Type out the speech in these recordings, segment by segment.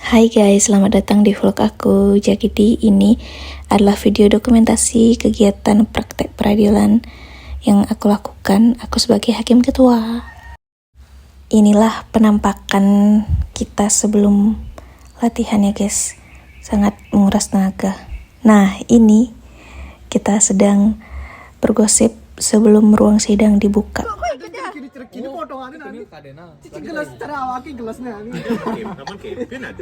Hai guys, selamat datang di vlog aku. Jadi ini adalah video dokumentasi kegiatan praktek peradilan yang aku lakukan. Aku sebagai hakim ketua. Inilah penampakan kita sebelum latihan ya guys. Sangat menguras tenaga. Nah, ini kita sedang bergosip sebelum ruang sidang dibuka. Ini potongannya nanti cici gelas terawaki gelasnya ini.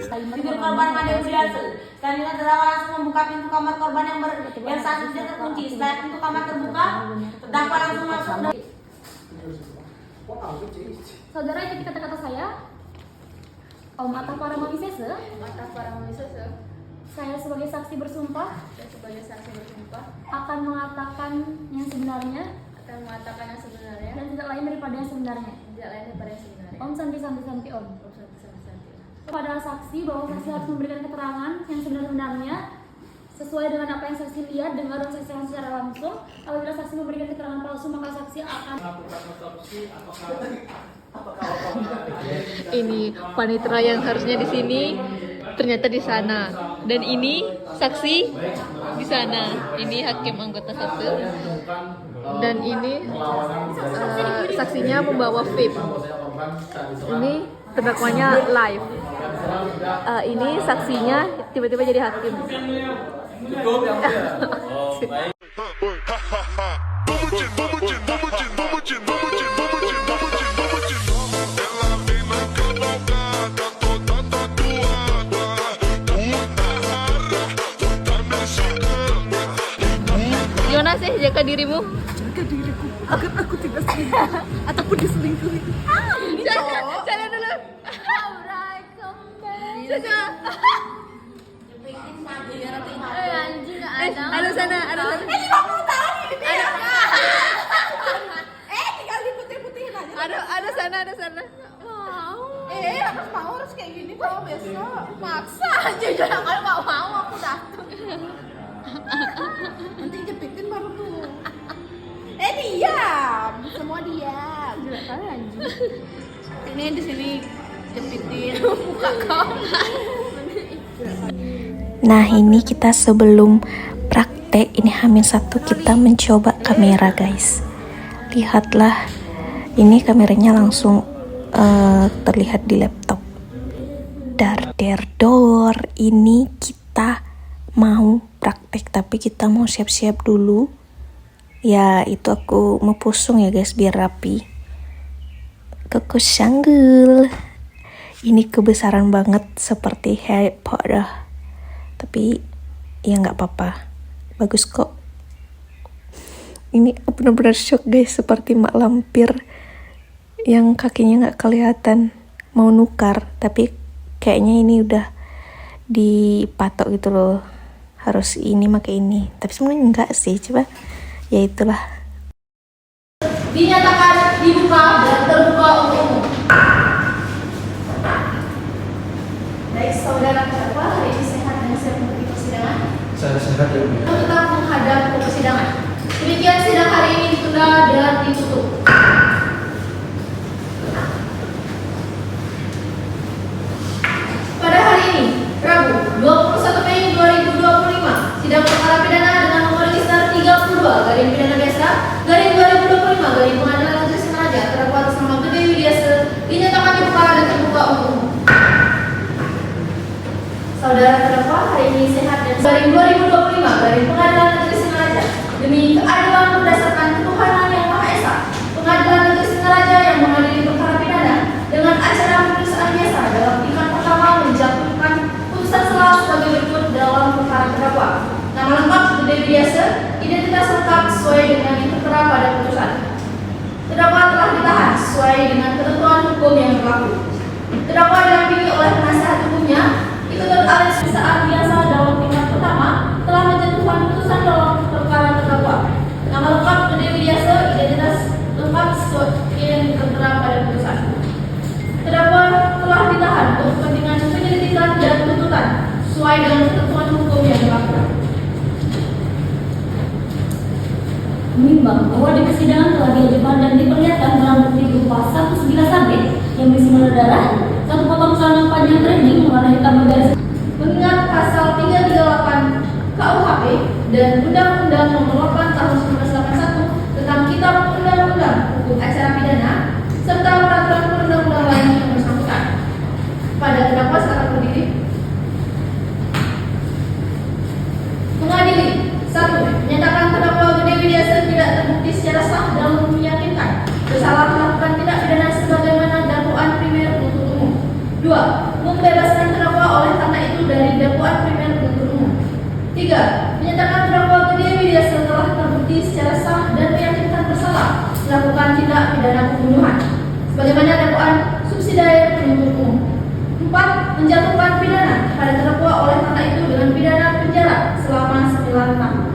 Figur korban pada usia selanjutnya terdakwa langsung membuka pintu kamar korban yang saat itu terkunci. Setelah pintu kamar terbuka, terdakwa langsung masuk. Saudara, ikuti kata-kata saya. Om Atta Paramawicese. Saya sebagai saksi bersumpah. Akan mengatakan yang sebenarnya. Dan tidak lain daripada yang sebenarnya. Om santi om. Kepada saksi bahwa saksi harus memberikan keterangan yang sebenarnya sesuai dengan apa yang saksi lihat, dengar dan saksikan secara langsung. Apabila saksi memberikan keterangan palsu, maka saksi akan ini panitera yang harusnya di sini ternyata di sana, dan ini saksi di sana. Ini hakim anggota 1 dan ini saksinya membawa vape. Ini terdakwanya live. Ini saksinya tiba-tiba jadi hakim. Gimana sih jaga dirimu? Jaga diriku agar aku tidak selingkuh ataupun diselingkuhi. Jalan dulu. Ada sana. Tinggal diputih-putihin aja. Ada sana. Harus kayak gini kalau besok. Maksa aja jangan kalau mau aku datang. Nanti jepitin baru tuh. Diam, semua diam. Gila kali anjing. Ini di sini jepitin muka kau. Nah, ini kita sebelum praktek, ini H-1 kita mencoba kamera guys. Lihatlah, ini kameranya langsung terlihat di laptop. Dor, ini kita mau praktek tapi kita mau siap-siap dulu. Ya, itu aku mau pusung ya guys biar rapi. Kekosanggul. Ini kebesaran banget seperti Harry Potter. Tapi ya nggak apa-apa, bagus kok. Ini benar-benar shock guys, seperti mak lampir yang kakinya nggak kelihatan mau nukar, tapi kayaknya ini udah dipatok gitu loh, harus ini pakai ini. Tapi sebenarnya enggak sih, coba ya itulah. Dinyatakan dibuka dan terbuka untuk umum. Baik, saudara terdakwa hari ini sehat dan siap mengikuti persidangan. Saya sehat ya. Tetap menghadap ke persidangan. Demikian sidang hari ini ditunda dan ditutup. Pada hari ini, Rabu, 21 Mei 2025, sidang perkara pidana dengan nomor register 32 garing pidana biasa garing 2025 garing Pengadilan Negeri Singaraja terdakwa atas nama Gede Widiase dinyatakan dibuka dan terbuka untuk umum. Saudara terdakwa hari ini sehat dan garing 2025 garing Pengadilan Negeri Singaraja demi keadilan berdasarkan ketuhanan yang Maha Esa. Pengadilan Negeri Singaraja yang mengadili perkara pidana dengan acara pemeriksaan biasa dalam tingkat pertama menjatuhkan putusan sela sebagai berikut dalam perkara terdakwa. Nama lengkap Gede Widiase, identitas lengkap sesuai dengan yang tertera pada putusan. Terdakwa telah ditahan sesuai dengan ketentuan hukum yang berlaku. Terdakwa didampingi oleh penasihat hukumnya, dituntut alias saat biasa dalam tingkat pertama telah menjatuhkan putusan dalam perkara terdakwa. Nama lengkap Gede Widiase, identitas lengkap sesuai yang tertera pada putusan. Terdakwa telah ditahan untuk kepentingan penyelidikan dan tuntutan sesuai dengan ketentuan hukum yang berlaku. menimbang bahwa di persidangan telah diajukan dan diperlihatkan barang bukti berupa 1 sebilah sabit yang berisi darah, 1 potong celana panjang training warna hitam bergaris Kepada terdakwa silakan berdiri. Mengadili. 1. Menyatakan terdakwa Gede Widiasa tidak terbukti secara sah dalam meyakinkan bersalah melakukan tindak pidana sebagaimana dakwaan primer penuntut umum. 2. Membebaskan terdakwa oleh karena itu dari dakwaan primer penuntut umum. 3. Menyatakan terdakwa Gede Widiasa telah terbukti secara sah dan meyakinkan bersalah melakukan tindak pidana pembunuhan sebagaimana dakwaan subsidiar penuntut umum. 4. Menjatuhkan pidana pada terdakwa oleh karena itu dengan pidana penjara selama 9 tahun.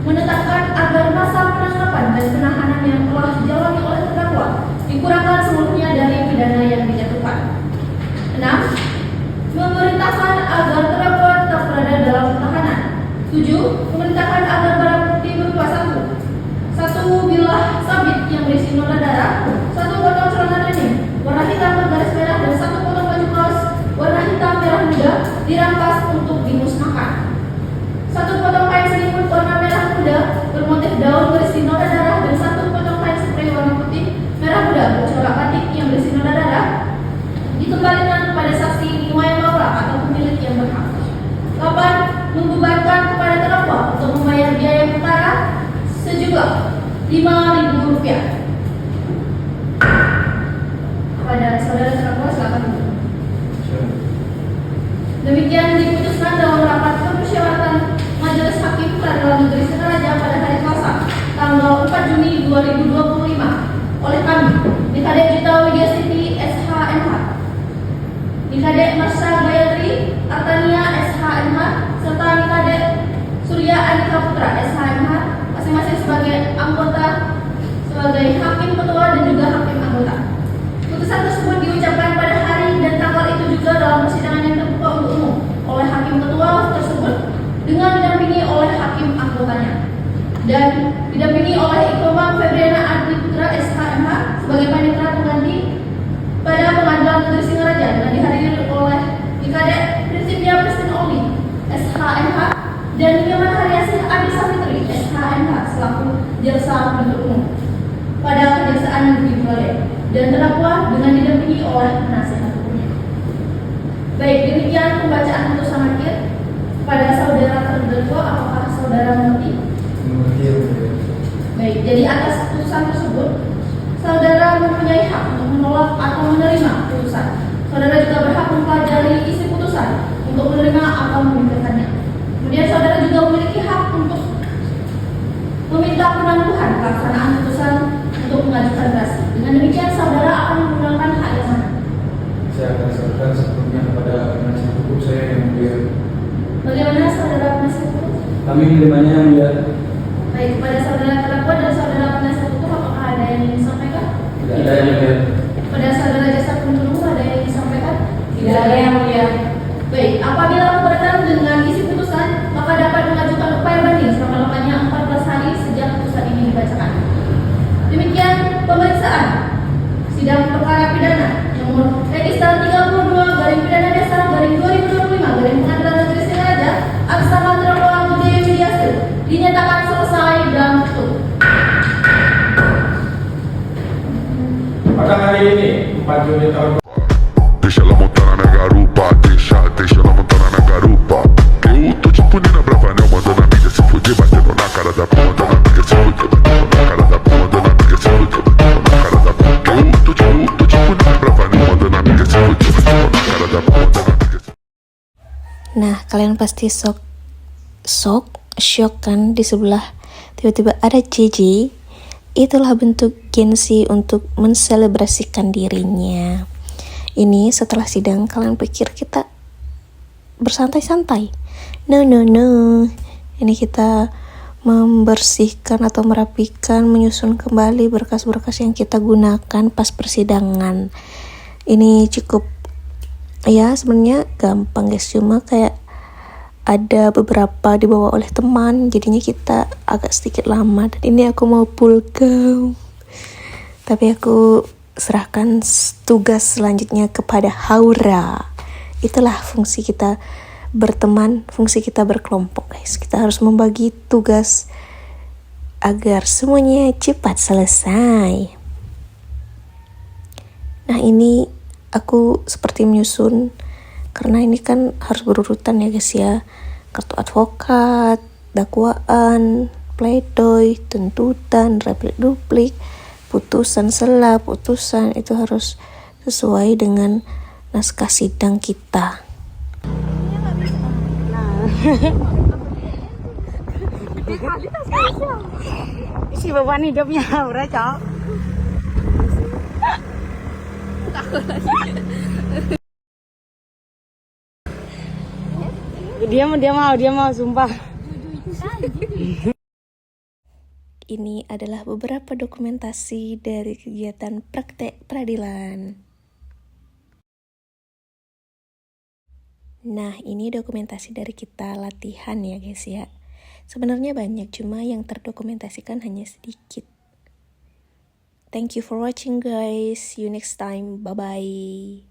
Menetapkan agar masa penangkapan dan penahanan yang telah dijalani oleh terdakwa dikurangkan seluruhnya dari pidana yang dijatuhkan. 6. Memerintahkan agar terdakwa tetap berada dalam tahanan. 7. Memerintahkan agar barang bukti berupa 1 bilah sabit yang berisi noda darah, 1 potong celana denim warna hitam bergaris merah dan 1 potong baju kaos warna hitam merah muda dirampas untuk dimusnahkan. 1 potong kain selimut warna merah muda bermotif daun berisi noda darah dan 1 potong kain spray warna putih merah muda bercorak batik yang berisi noda darah dikembalikan kepada saksi Niwaya Maura atau pemilik yang berhak. 8. Membebankan kepada terdakwa untuk membayar biaya perkara sejumlah Rp5.000. Kepada saudara terdakwa silakan. Demikian diputuskan dalam rapat permusyawaratan Majelis Hakim Pengadilan Negeri Singaraja pada hari Selasa tanggal 4 Juni 2025 oleh kami Nikadek Gita Widiasiti SHMH, Nikadek Marsha Gayatri Artania SHMH, serta Nikadek Surya Andika Putra SHMH, masing-masing sebagai anggota, sebagai hakim ketua dan juga hakim anggota. Putusan tersebut diucapkan pada hari dan tanggal itu juga dalam persidangan yang terbuka untuk umum oleh hakim ketua tersebut dengan didampingi oleh hakim anggotanya dan didampingi oleh Ikomang Febriana Adli Putra SHMH sebagai panitera pengganti pada Pengadilan Negeri Singaraja dengan dihadiri oleh Nikadek Prinsipia Presiden Oli SHMH dan Nyoman Haryasih Adi Safitri SHMH selaku jaksa penuntut umum pada Kejaksaan Negeri Bale dan terdakwa dengan didampingi oleh penasihat hukumnya. Baik, demikian pembacaan putusan akhir. Pada saudara terdakwa, apakah saudara mengerti? Mengerti. Baik, jadi atas putusan tersebut, saudara mempunyai hak untuk menolak atau menerima putusan. Saudara juga berhak mempelajari isi putusan untuk menerima atau memikirkannya. Kemudian saudara juga memiliki hak untuk meminta penangguhan pelaksanaan putusan untuk mengajukan gerasi. Dengan demikian saudara akan menggunakan hak yang mana? Saya akan serahkan sepenuhnya kepada penasihat hukum saya yang mulia. Bagaimana saudara penasihat hukum? Kami menerimanya yang mulia. Baik, kepada saudara terdakwa dan saudara penasihat hukum apakah ada yang ingin disampaikan? Tidak ada yang mulia. Pada saudara jasa penuntut umum ada yang ingin disampaikan? Tidak ada yang mulia. Baik, apabila keberatan dengan isi putusan, maka dapat mengajukan upaya banding selama-lamanya 14 hari sejak putusan ini dibacakan. Demikian pemeriksaan sidang perkara pidana nomor register 32 garing pidana dasar garing 2025 garing Pengadilan Negeri Singaraja atas nama terdakwa Gede Widiasa dinyatakan selesai dan tutup. Pada hari ini 4 Juni tahun Deixa ela montar na garupa, deixa ela montar na garupa. Eu tô tipo Nina Bravanel, mandando a mídia se fuder, batendo na cara da p***, mandando a mídia se fuder, batendo na cara da p***, mandando a mídia se fuder, batendo na cara da p***. Eu tô tipo Nina Bravanel, mandando a mídia se fuder, batendo na cara da p***, mandando a mídia se fuder. Nah, kalian pasti shock kan di sebelah tiba-tiba ada JJ. Itulah bentuk gengsi untuk menselebrasikan dirinya. Ini setelah sidang kalian pikir kita bersantai-santai. No. Ini kita membersihkan atau merapikan, menyusun kembali berkas-berkas yang kita gunakan pas persidangan. Ini cukup, ya sebenarnya gampang guys, cuma kayak ada beberapa dibawa oleh teman, jadinya kita agak sedikit lama. Dan ini aku mau pulang, tapi aku serahkan tugas selanjutnya kepada Haura. Itulah fungsi kita berteman, fungsi kita berkelompok guys. Kita harus membagi tugas agar semuanya cepat selesai. Nah, ini aku seperti menyusun, karena ini kan harus berurutan ya guys ya. Kartu advokat, dakwaan, pledoi, tuntutan, replik duplik, putusan sela, putusan, itu harus sesuai dengan naskah sidang kita. Si beban hidupnya udah cok. Dia mau sumpah. Ini adalah beberapa dokumentasi dari kegiatan praktek peradilan. Nah, ini dokumentasi dari kita latihan ya guys ya. Sebenarnya banyak, cuma yang terdokumentasikan hanya sedikit. Thank you for watching guys. See you next time. Bye-bye.